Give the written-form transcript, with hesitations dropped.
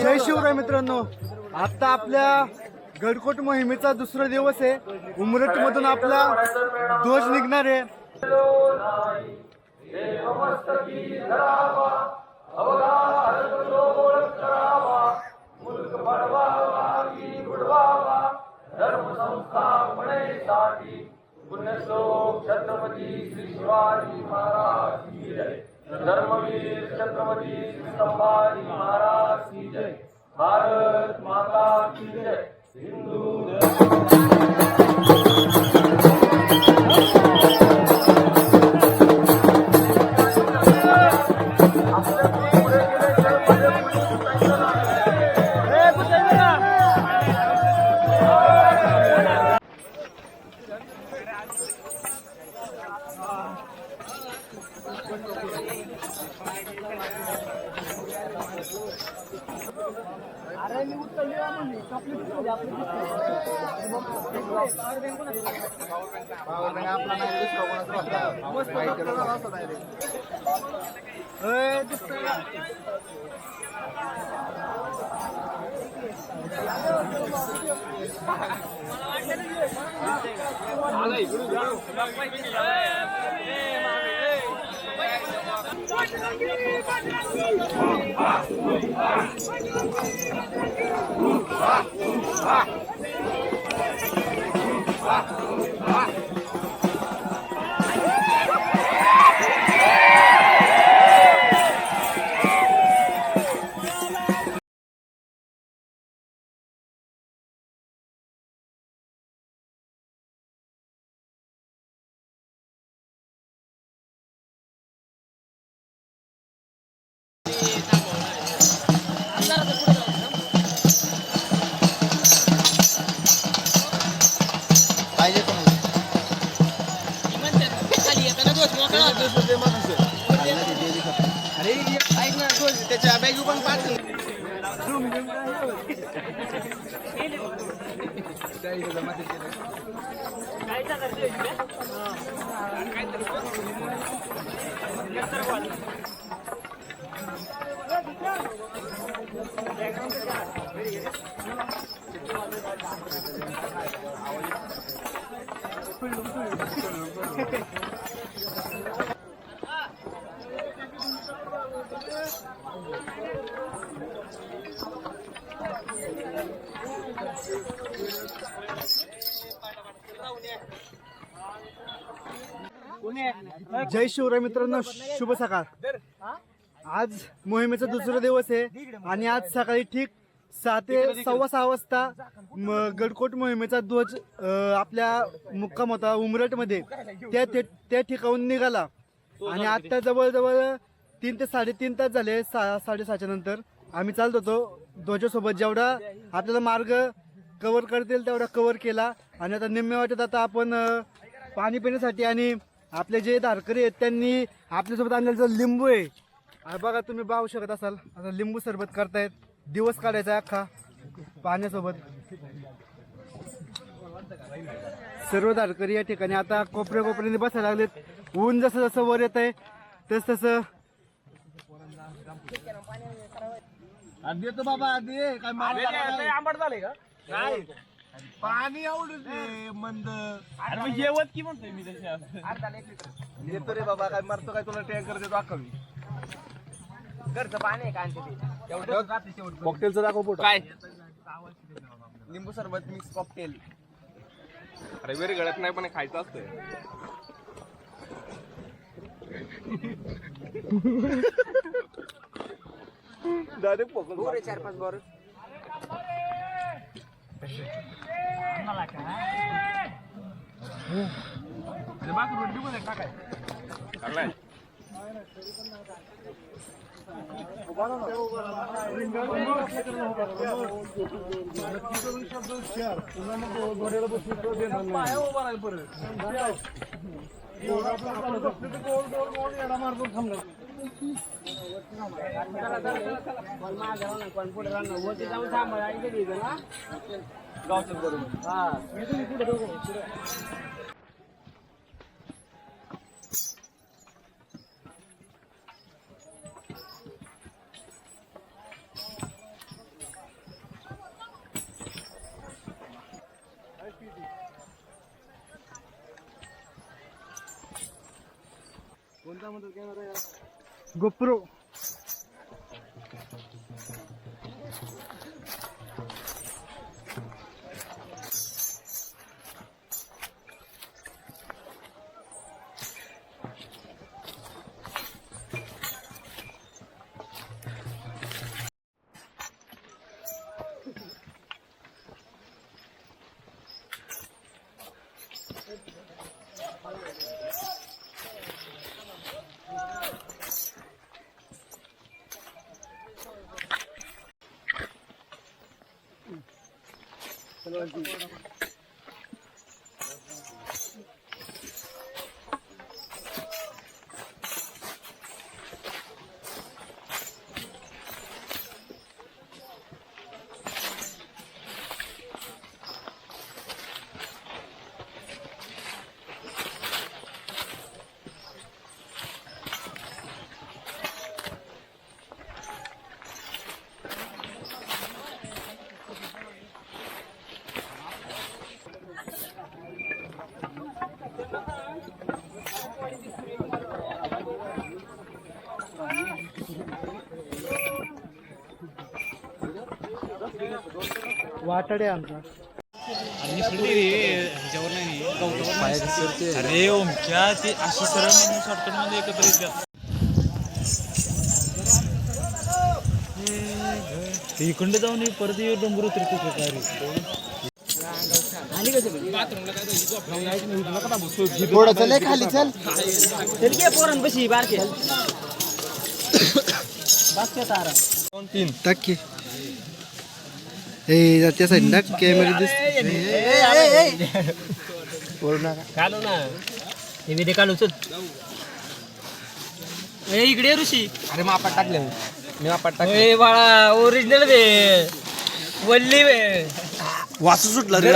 जय शिवराय मित्रांनो, आता आपल्या गडकोट मोहिमेचा दुसरा दिवस आहे. उमरठ मधून आपला ध्वज निघणार आहे. पुण्यश्लोक छत्रपती श्री शिवाजी महाराज की जय. धर्मवीर छत्रपती श्री संभाजी महाराज की जय. भारत माता की जय. हिंदू त्याच्या बॅग पण पाच जय शिवराय मित्रांनो, शुभ सकाळ. आज मोहिमेचा दुसरा दिवस आहे आणि आज सकाळी ठीक 6 ते 6:15 वाजता गडकोट मोहिमेचा ध्वज आपल्या मुक्काम होता उमरठ मध्ये त्या ठिकाणून निघाला आणि आता जवळजवळ 3 ते 3.5 तास झाले. 6:30च्या नंतर आम्ही चालत होतो ध्वजासोबत. जेवढा आपल्याला मार्ग कव्हर करतील तेवढा कव्हर केला आणि आता निम्मे वाटत आता आपण पाणी पिण्यासाठी आणि आपले जे धारकरी आहेत त्यांनी आपल्यासोबत आणलेलं लिंबू आहे बघा, तुम्ही पाहू शकत असाल. आता लिंबू सरबत करतायत. दिवस काढायचा आहे अख्खा पाण्यासोबत. सर्व धारकरी या ठिकाणी आता कोपऱ्या कोपऱ्याने बसायला लागलेत. ऊन जसं जसं वर येत आहे तस तसं देतो बाबा. दे काय आंबट झाले का काय पाणी आवडून मंद जेवत की म्हणतोय मी देतो रे बाबा. काय मारतो काय तुला टँकर देतो अख्खा मी. घरचं पाणी आहे कॉकटेलचं दाखव फोटो. काय लिंबू सरबत मिक्स कॉकटेल. अरे वेरी गळत नाही पण खायचं असतं. डायरेक्ट पकडून 4-5 बार गोप्रो वाटाडे आमचा अरे ओमक्या ते अशी सरळ म्हणून शॉर्टकट मध्ये एकत्र येतात. ते इकडे जाऊन परत डोंगर उतरतो काय खाली चल टाकी ए त्या साईडला कॅमेरा दिसत काढू ना हे विधे काढू चल इकडे ऋषी. अरे मापात टाकले मी मापात ए बाळा ओरिजिनल वे वल्ली वे वासू सुटला रे